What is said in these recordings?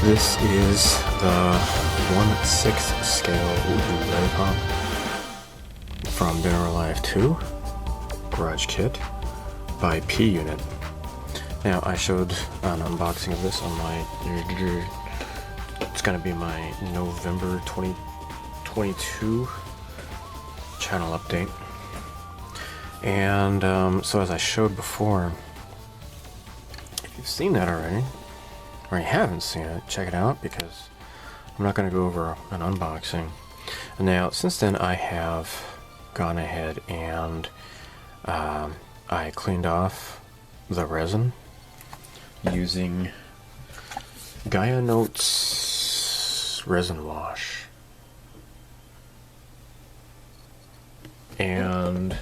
This is the 1/6 scale Lei Fang from Dead or Alive 2 Garage Kit by P Unit. Now, I showed an unboxing of this on my, it's going to be my November 2022 channel update. And so as I showed before, if you've seen that already, or you haven't seen it, check it out, because I'm not going to go over an unboxing. And now, since then, I have gone ahead and I cleaned off the resin using Gaia Notes resin wash. And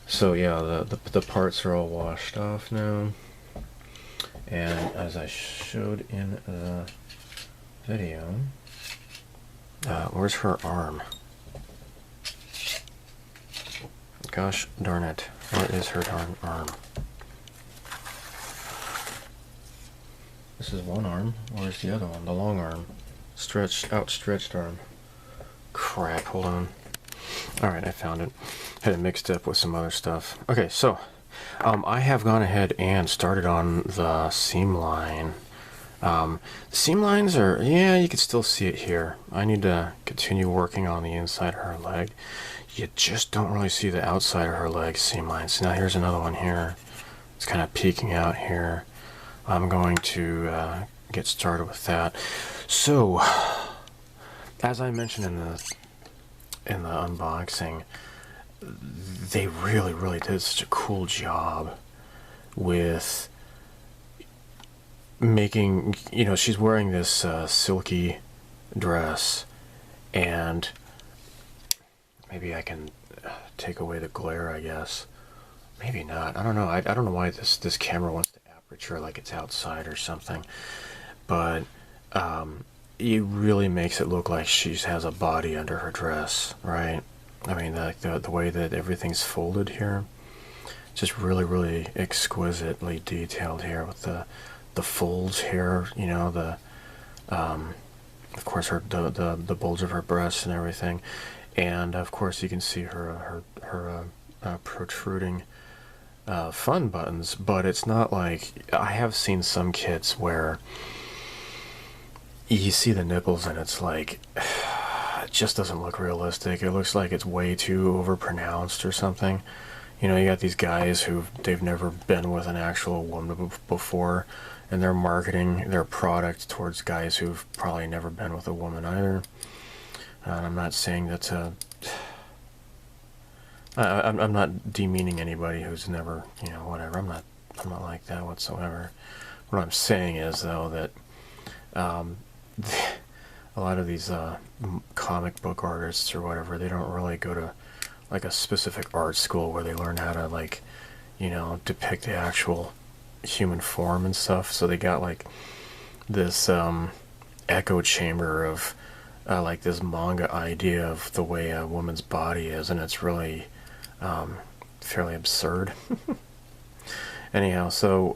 so yeah, the parts are all washed off now. And as I showed in the video, where's her arm? Gosh darn it, where is her darn arm? This is one arm, where's the other one? The long arm. Outstretched arm. Crap, hold on. Alright, I found it. Had it mixed up with some other stuff. Okay, so I have gone ahead and started on the seam line. The seam lines are, yeah, you can still see it here. I need to continue working on the inside of her leg. You just don't really see the outside of her leg seam lines. Now here's another one here. It's kind of peeking out here. I'm going to get started with that. So, as I mentioned in the unboxing, they really did such a cool job with making, you know, she's wearing this silky dress, and maybe I can take away the glare, I guess. Maybe not. I don't know. I don't know why this camera wants to aperture like it's outside or something, but it really makes it look like she has a body under her dress, right? I mean, the way that everything's folded here, just really exquisitely detailed here with the folds here, you know, of course the bulge of her breasts and everything, and of course you can see her protruding fun buttons. But it's not like, I have seen some kits where you see the nipples and it's like, it just doesn't look realistic. It looks like it's way too overpronounced or something. You know, you got these guys they've never been with an actual woman before, and they're marketing their product towards guys who've probably never been with a woman either. And I'm not saying that's I'm not demeaning anybody who's never, you know, whatever. I'm not like that whatsoever. What I'm saying is, though, that a lot of these comic book artists or whatever, they don't really go to like a specific art school where they learn how to, like, you know, depict the actual human form and stuff. So they got like this echo chamber of like this manga idea of the way a woman's body is, and it's really fairly absurd. Anyhow, so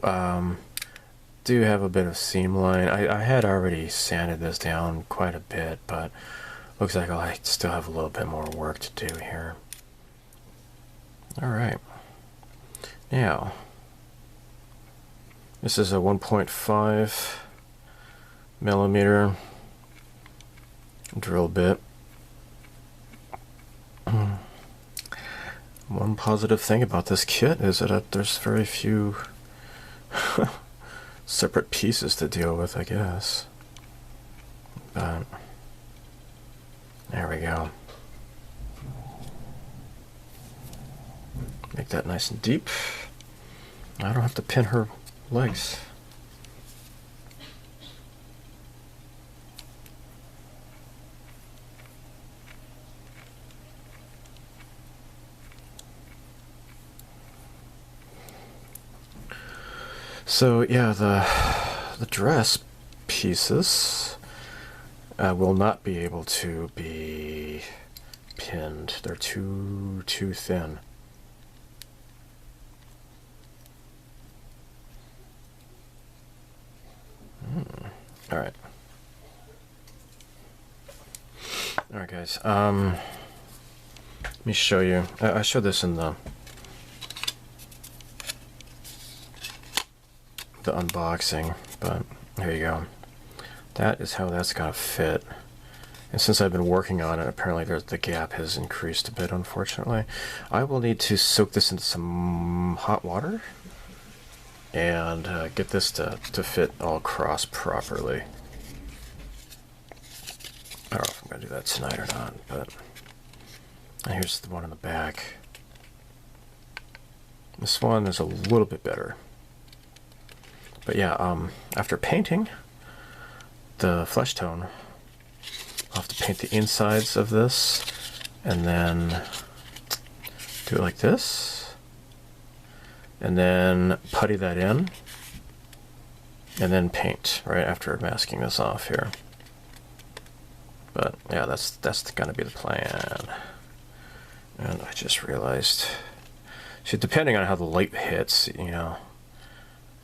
do have a bit of seam line. I had already sanded this down quite a bit, but looks like I still have a little bit more work to do here. Alright, now this is a 1.5 millimeter drill bit. One positive thing about this kit is that there's very few separate pieces to deal with, I guess. But there we go. Make that nice and deep. I don't have to pin her legs. So yeah, the dress pieces will not be able to be pinned. They're too thin. Alright. Alright guys, let me show you. I showed this in the unboxing, but here you go. That is how that's gonna fit. And since I've been working on it, apparently the gap has increased a bit, unfortunately. I will need to soak this into some hot water and get this to fit all across properly. I don't know if I'm going to do that tonight or not, but here's the one in the back. This one is a little bit better. But yeah, after painting the flesh tone, I'll have to paint the insides of this and then do it like this and then putty that in and then paint right after masking this off here. But yeah, that's gonna be the plan. And I just realized, see, depending on how the light hits, you know,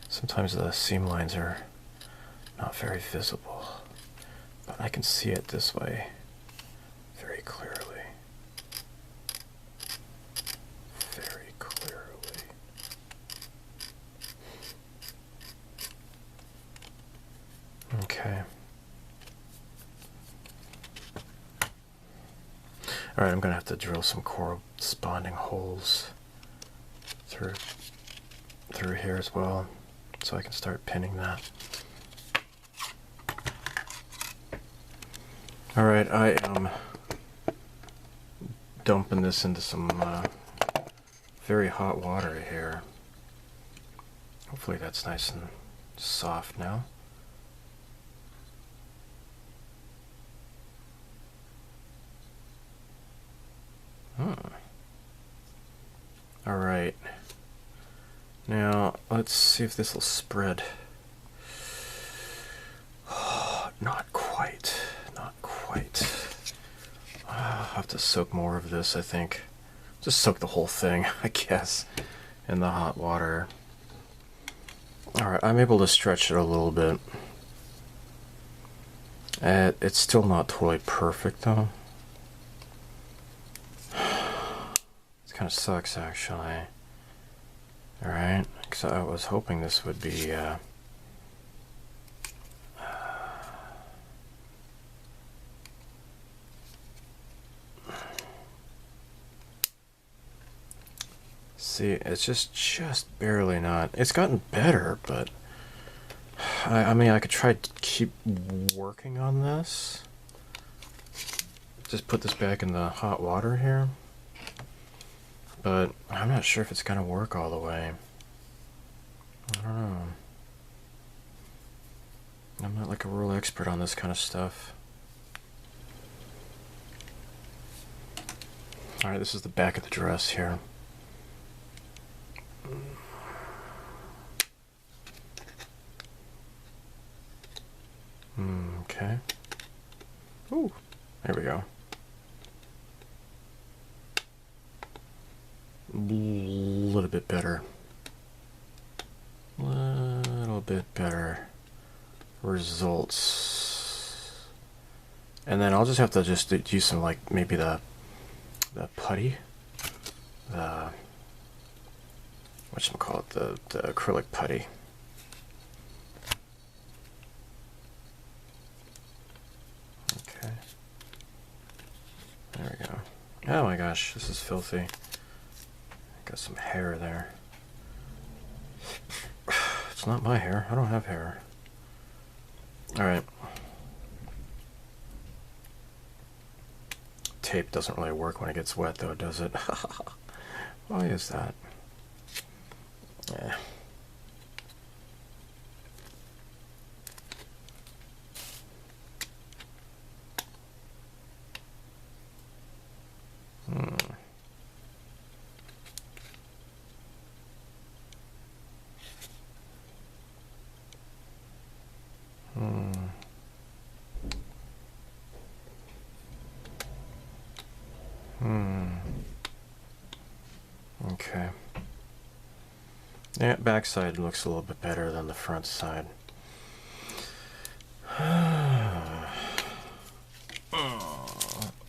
sometimes the seam lines are not very visible, but I can see it this way very clearly. Very clearly. Okay. Alright, I'm going to have to drill some corresponding holes through here as well, so I can start pinning that. Alright, I am dumping this into some very hot water here. Hopefully that's nice and soft now. Alright, now let's see if this will spread. Not quite, not quite. I'll have to soak more of this, I think. Just soak the whole thing, I guess, in the hot water. Alright, I'm able to stretch it a little bit. It's still not totally perfect though. Kind of sucks actually. Alright, because I was hoping this would be see, it's just barely not. It's gotten better, but I mean, I could try to keep working on this. Just put this back in the hot water here. But I'm not sure if it's gonna work all the way. I don't know. I'm not like a real expert on this kind of stuff. Alright, this is the back of the dress here. Okay. Ooh, there we go. Little bit better. Little bit better results. And then I'll just have to use some, like, maybe the putty, whatchamacallit, the acrylic putty. Okay. There we go. Oh my gosh, this is filthy. Got some hair there. It's not my hair. I don't have hair. Alright. Tape doesn't really work when it gets wet though, does it? Why is that? Yeah. Okay. Yeah, backside looks a little bit better than the front side.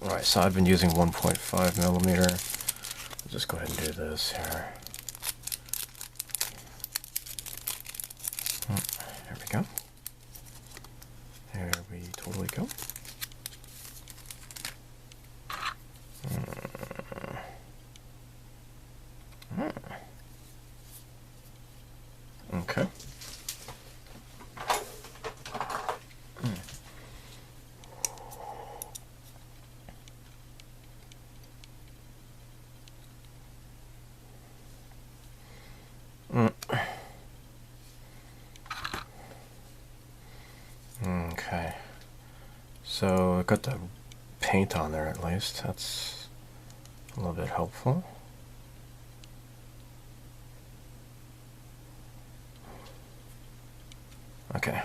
Alright, so I've been using 1.5 millimeter. I'll just go ahead and do this here. There we go. There we totally go. Okay. Okay. So I got the paint on there at least. That's a little bit helpful. Okay.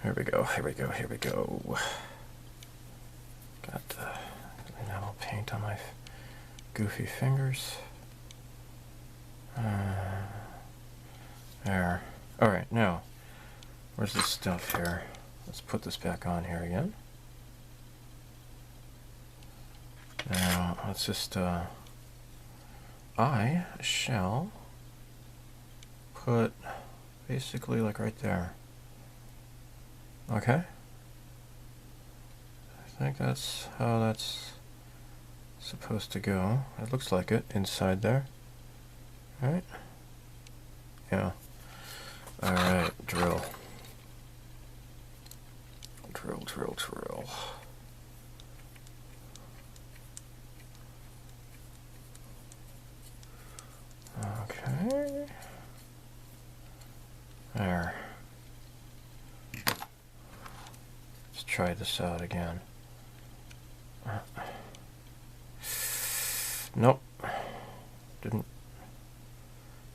Here we go, here we go, here we go. Got the enamel paint on my goofy fingers. There. Alright, now, where's this stuff here? Let's put this back on here again. Now, let's just, I shall put basically like right there. Okay? I think that's how that's supposed to go. It looks like it inside there. Right? Yeah. Alright, drill. Drill, drill, drill. Okay. There. Let's try this out again. Nope. Didn't.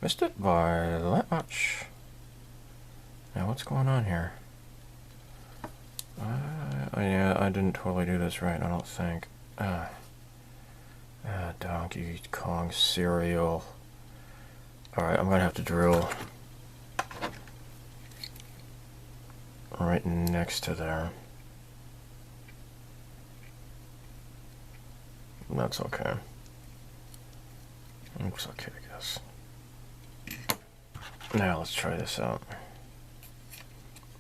Missed it by that much. Now what's going on here? Yeah, I didn't totally do this right, I don't think. Donkey Kong cereal. Alright, I'm gonna have to drill right next to there. That's okay. Looks okay, I guess. Now let's try this out.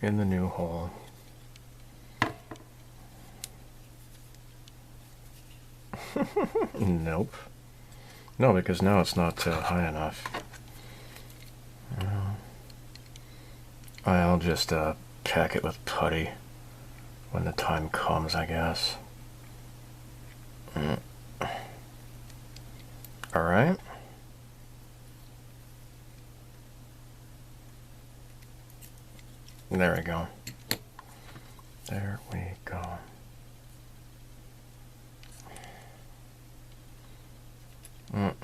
In the new hole. Nope. No, because now it's not high enough. I'll just pack it with putty when the time comes, I guess. Alright. There we go. There we go.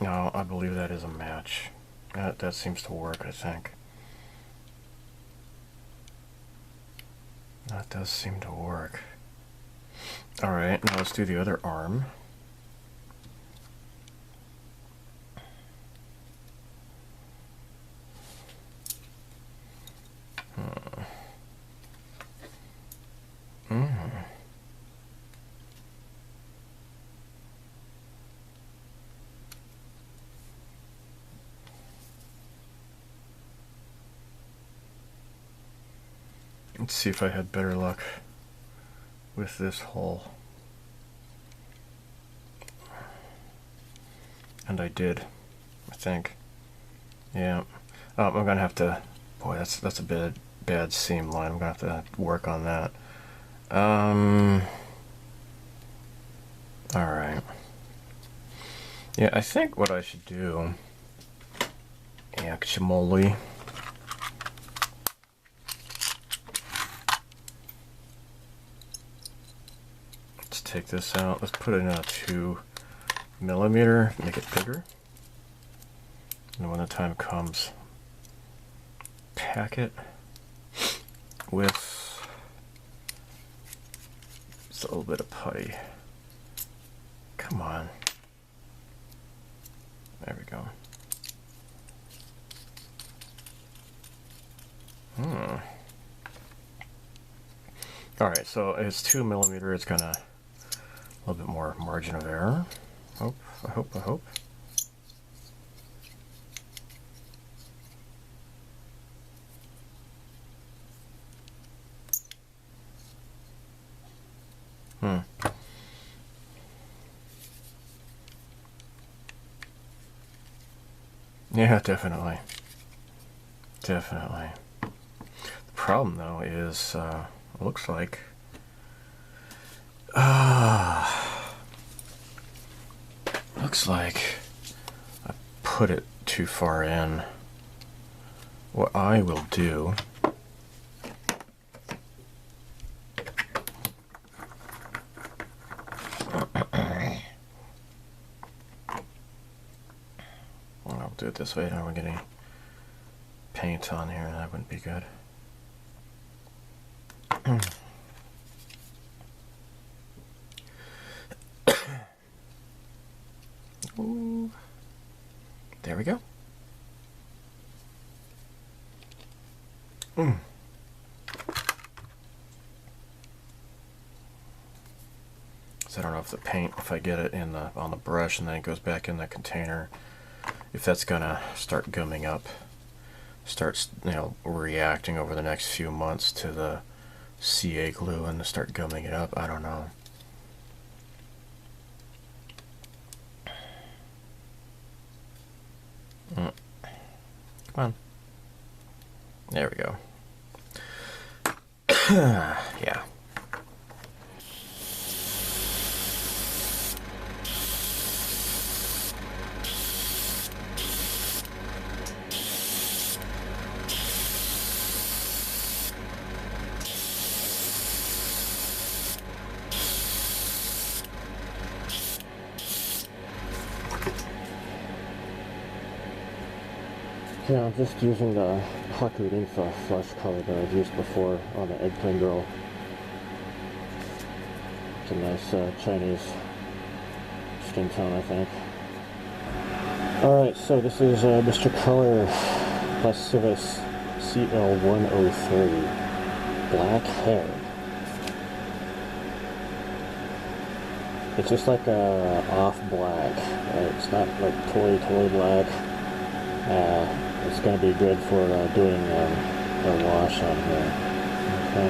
No, I believe that is a match. That seems to work, I think. That does seem to work. Alright, now let's do the other arm. Let's see if I had better luck with this hole. And I did, I think. Yeah. Oh, I'm gonna have to. Boy, that's a bad seam line. I'm gonna have to work on that. All right. Yeah, I think what I should do, actually, let's take this out. Let's put it in a 2 millimeter, make it bigger. And when the time comes, pack it with just a little bit of putty. Come on. There we go. Alright, so it's 2mm, it's gonna a little bit more margin of error. I hope. Yeah, definitely. Definitely. The problem, though, is it looks like looks like I put it too far in. What I will do I'll do it this way. I don't want to get any paint on here. That wouldn't be good. Ooh. There we go. So I don't know if the paint, if I get it in the on the brush and then it goes back in the container, if that's gonna start gumming up, starts, you know, reacting over the next few months to the CA glue and start gumming it up. I don't know. Come on. There we go. Yeah. Yeah, I'm just using the Haku Rinfa flush color that I've used before on the Eggplant Girl. It's a nice Chinese skin tone, I think. Alright, so this is Mr. Color Lascivious CL103 Black Hair. It's just like a off black. It's not like totally black. It's going to be good for doing a wash on here. Okay.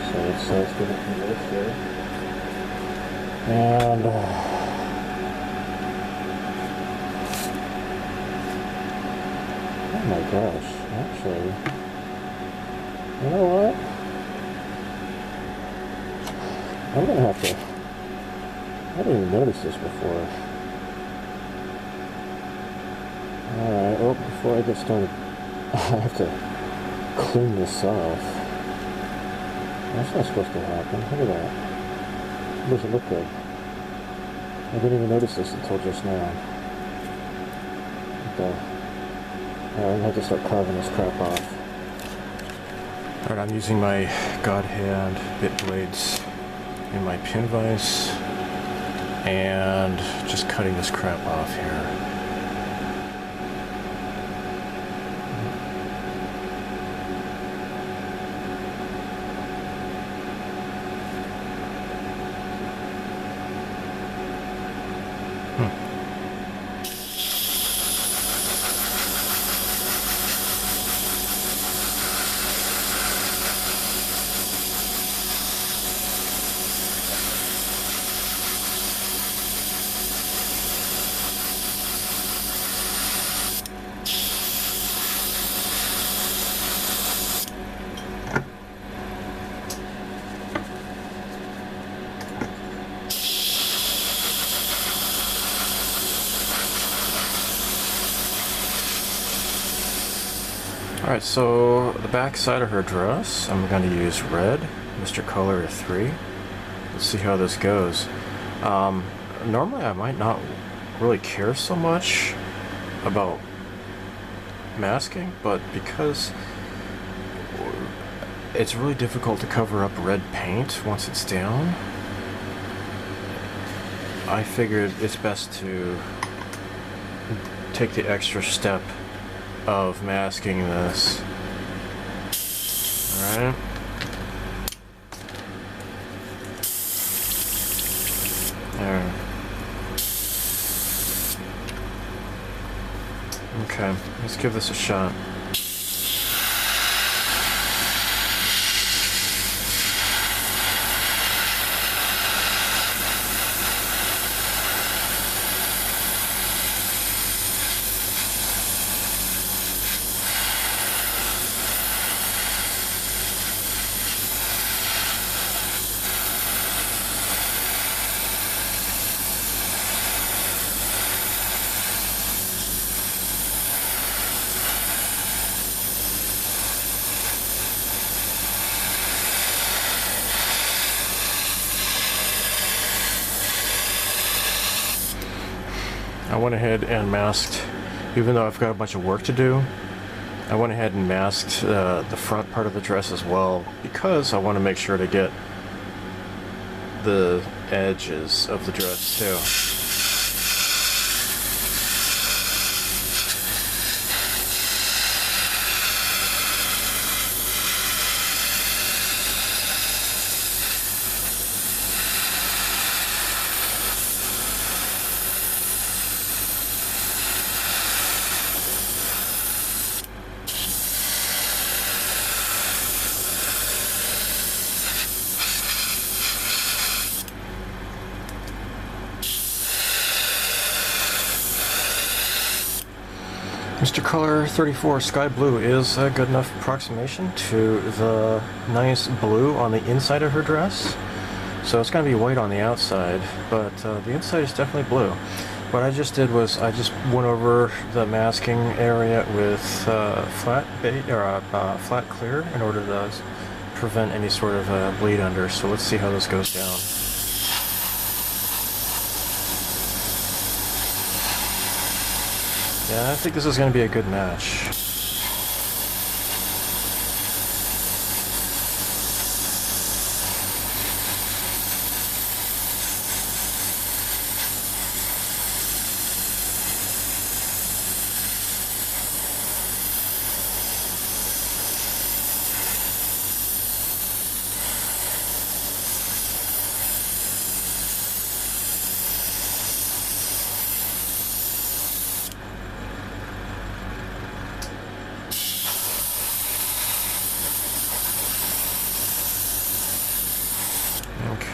So let's give it some lift here. And oh my gosh, actually, you know what? I'm going to have to, I didn't even notice this before. Alright, well, before I get started, I have to clean this off. That's not supposed to happen. Look at that. It doesn't look good. I didn't even notice this until just now. Okay. Alright, I'm gonna have to start carving this crap off. Alright, I'm using my God Hand bit blades in my pin vise and just cutting this crap off here. Alright, so the back side of her dress, I'm going to use red, Mr. Color 3. Let's see how this goes. Normally I might not really care so much about masking, but because it's really difficult to cover up red paint once it's down, I figured it's best to take the extra step of masking this. Alright. let's give this a shot. I went ahead and masked, even though I've got a bunch of work to do, I went ahead and masked the front part of the dress as well, because I want to make sure to get the edges of the dress too. Mr. Color 34 Sky Blue is a good enough approximation to the nice blue on the inside of her dress. So it's going to be white on the outside, but the inside is definitely blue. What I just did was I just went over the masking area with flat clear in order to prevent any sort of bleed under. So let's see how this goes down. Yeah, I think this is going to be a good match.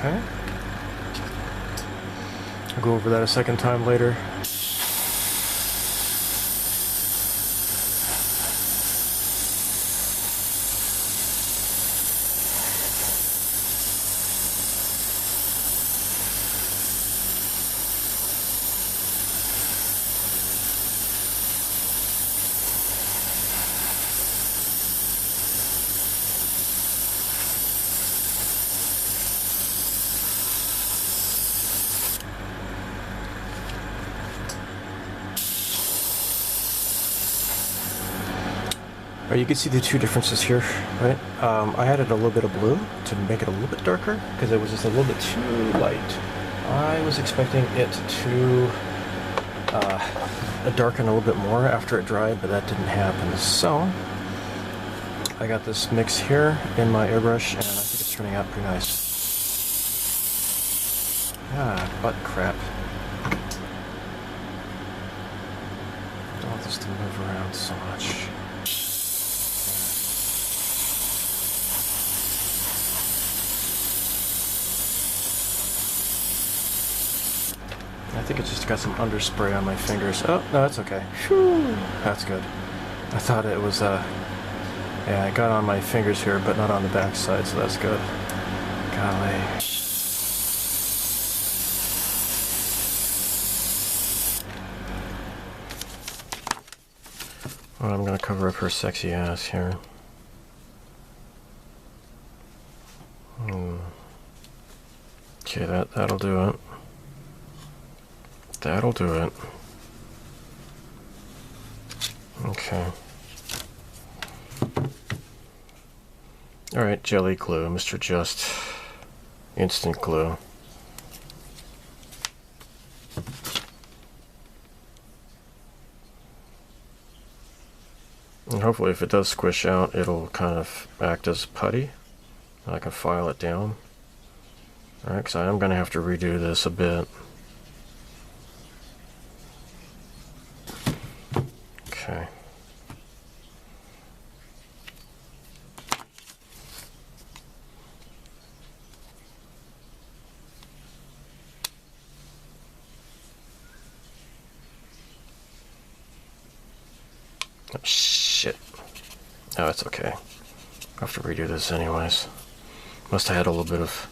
Okay. I'll go over that a second time later. You can see the two differences here, right? I added a little bit of blue to make it a little bit darker because it was just a little bit too light. I was expecting it to darken a little bit more after it dried, but that didn't happen. So I got this mix here in my airbrush, and I think it's turning out pretty nice. Ah, butt crap. I don't want this to move around so much. I think it's just got some underspray on my fingers. Oh, no, that's okay. Whew, that's good. I thought it was, yeah, it got on my fingers here, but not on the back side, so that's good. Golly. Well, I'm gonna cover up her sexy ass here. Okay, that'll do it. That'll do it. Okay. Alright, jelly glue, Mr. Just instant glue. And hopefully if it does squish out, it'll kind of act as putty. I can file it down. Alright, because I am going to have to redo this a bit. Okay. Oh, shit. Oh, it's okay. I'll have to redo this anyways. Must have had a little bit of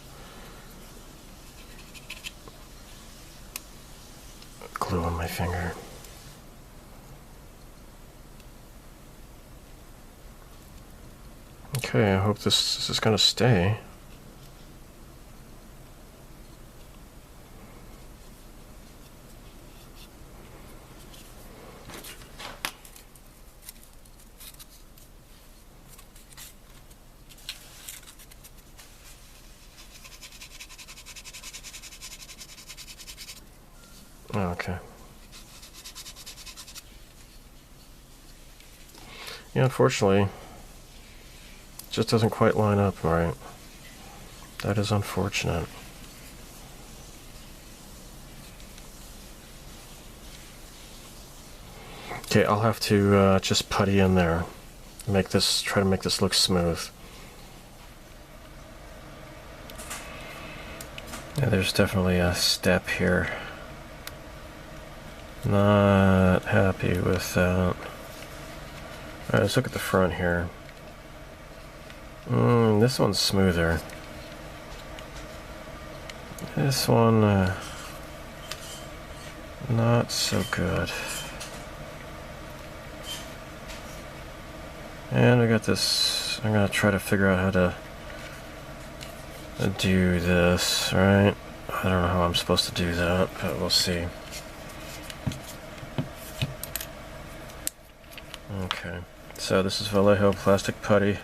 glue on my finger. Okay, I hope this is gonna stay. Okay. Yeah, unfortunately, it just doesn't quite line up right. That is unfortunate. Okay, I'll have to just putty in there. Try to make this look smooth. Yeah, there's definitely a step here. Not happy with that. Alright, let's look at the front here. This one's smoother. This one, not so good. And we got this. I'm gonna try to figure out how to do this, right? I don't know how I'm supposed to do that, but we'll see. Okay, so this is Vallejo plastic putty.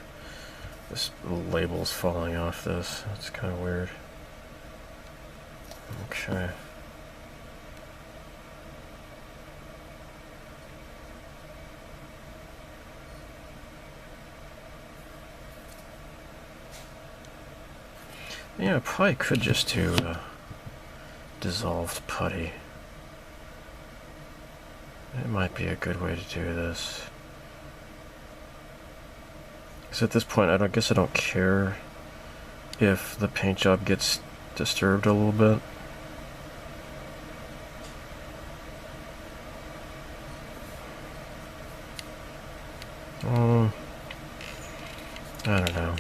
This label's falling off this. That's kind of weird. Okay. Yeah, I probably could just do dissolved putty. It might be a good way to do this. Because at this point, I guess I don't care if the paint job gets disturbed a little bit. I don't know.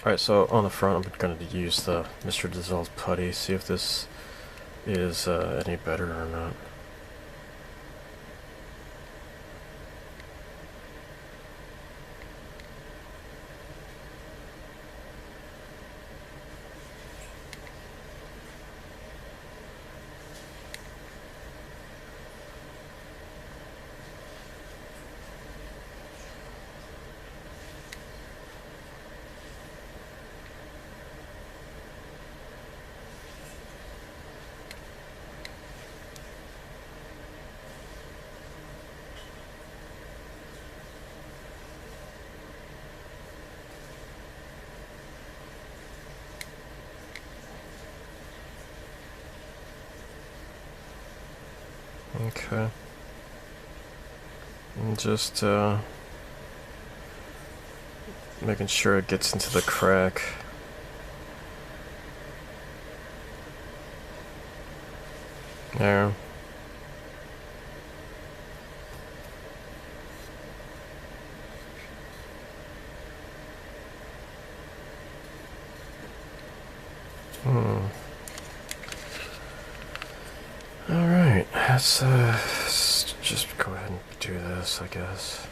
Alright, so on the front I'm going to use the Mr. Dissolved Putty, see if this is any better or not. Okay. And just making sure it gets into the crack. There. Alright, let's just go ahead and do this, I guess.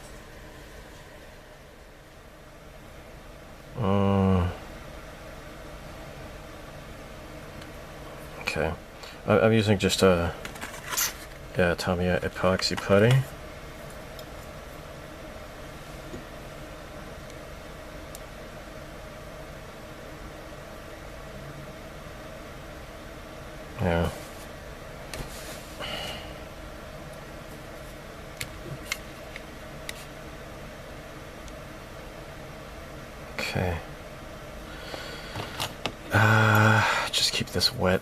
Okay. I'm using just a Tamiya epoxy putty. Yeah. Okay. this wet.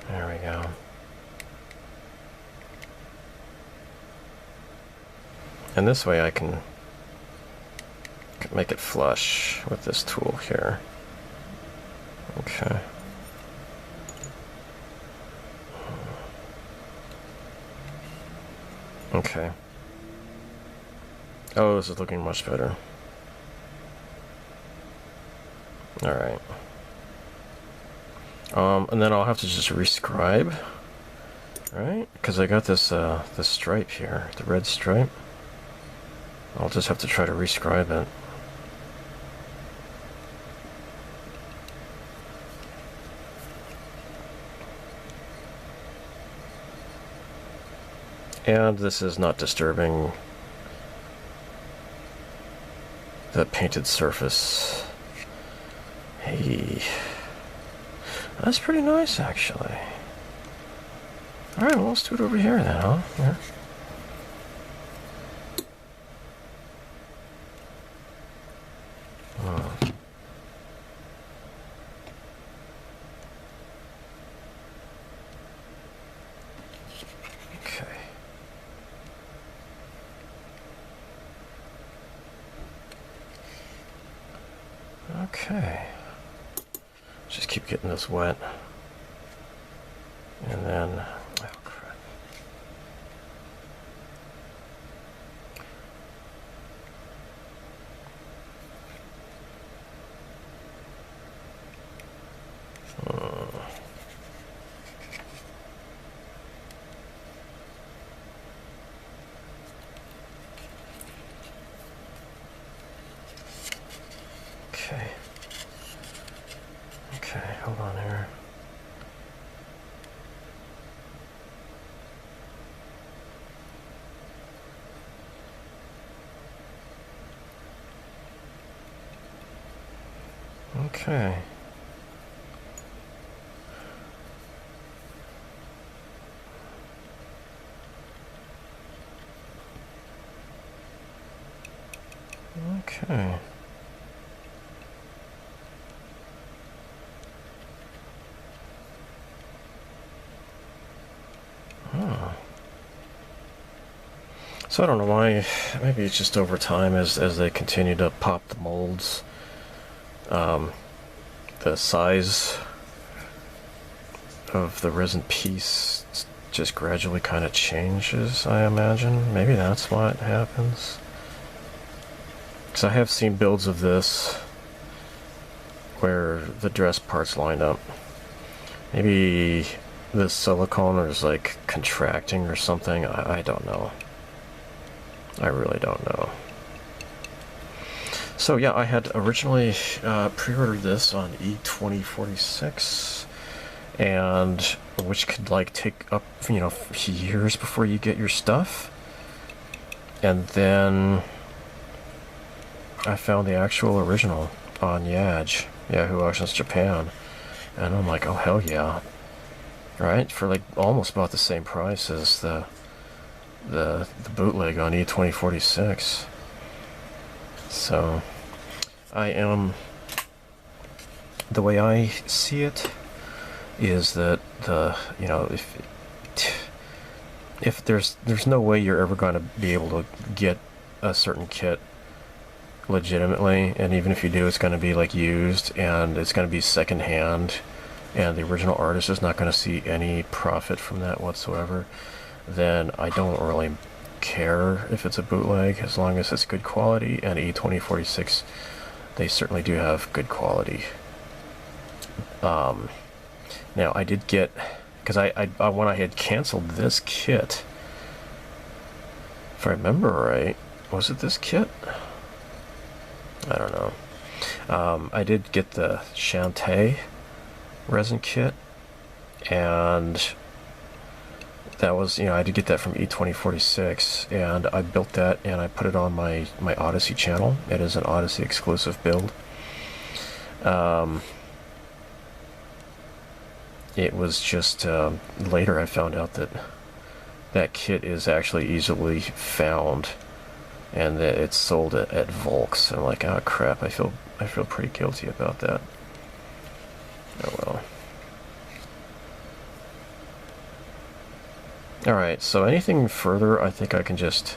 There we go. And this way I can make it flush with this tool here. Okay. Okay. Oh, this is looking much better. Alright. And then I'll have to just rescribe, right? Because I got this this stripe here, the red stripe. I'll just have to try to rescribe it. And this is not disturbing the painted surface. Hey. That's pretty nice, actually. Alright, well, let's do it over here then, huh? Yeah. Okay. Just keep getting this wet. And then, oh crap. Okay. Okay, hold on here. Okay. Okay. So I don't know why, maybe it's just over time as they continue to pop the molds, the size of the resin piece just gradually kind of changes, I imagine. Maybe that's why it happens. Because I have seen builds of this where the dress parts line up. Maybe this silicone is like contracting or something. I don't know. I really don't know. So yeah, I had originally pre-ordered this on E2046, and which could like take up, you know, years before you get your stuff. And then I found the actual original on Yahoo Auctions Japan, and I'm like, oh hell yeah, right? For like almost about the same price as the bootleg on E2046. So I am, the way I see it is that you know, if there's no way you're ever going to be able to get a certain kit legitimately, and even if you do, it's going to be like used, and it's going to be secondhand, and the original artist is not going to see any profit from that whatsoever, then I don't really care if it's a bootleg, as long as it's good quality. And E2046, they certainly do have good quality. Now I did get, because I when I had canceled this kit, if I remember right, was it this kit? I don't know. I did get the Shantae resin kit, and that was, you know, I did get that from E2046, and I built that and I put it on my Odysee channel. It is an Odysee exclusive build. It was just later I found out that that kit is actually easily found and that it's sold at Volks. I'm like, oh crap, I feel pretty guilty about that. Oh well. Alright, so anything further, I think I can just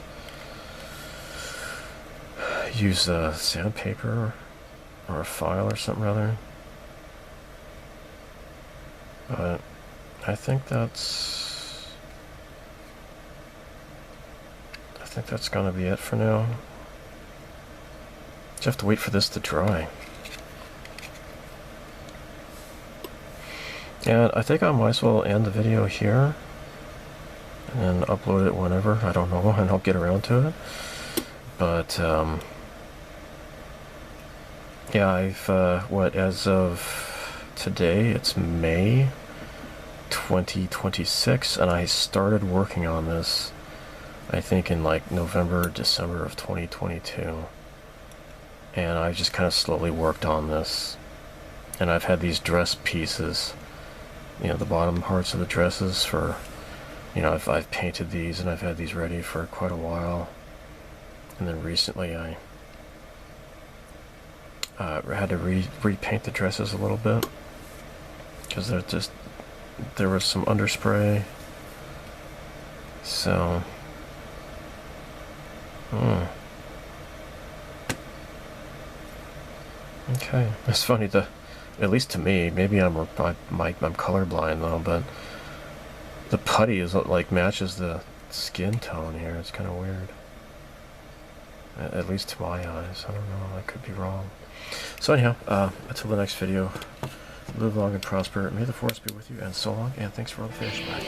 use sandpaper or a file or something rather. But I think that's gonna be it for now. Just have to wait for this to dry. And I think I might as well end the video here and then upload it whenever. I don't know, and I'll get around to it. But yeah, I've as of today, it's May 2026, and I started working on this I think in like November, December of 2022, and I just kind of slowly worked on this. And I've had these dress pieces, you know, the bottom parts of the dresses for, you know, I've painted these, and I've had these ready for quite a while. And then recently I had to repaint the dresses a little bit because there was some underspray. So okay, it's funny, at least to me, maybe I'm colorblind though, but the putty is like matches the skin tone here. It's kind of weird, at least to my eyes. I don't know, I could be wrong. So anyhow, until the next video, live long and prosper. May the force be with you, and so long, and thanks for all the fish. Bye.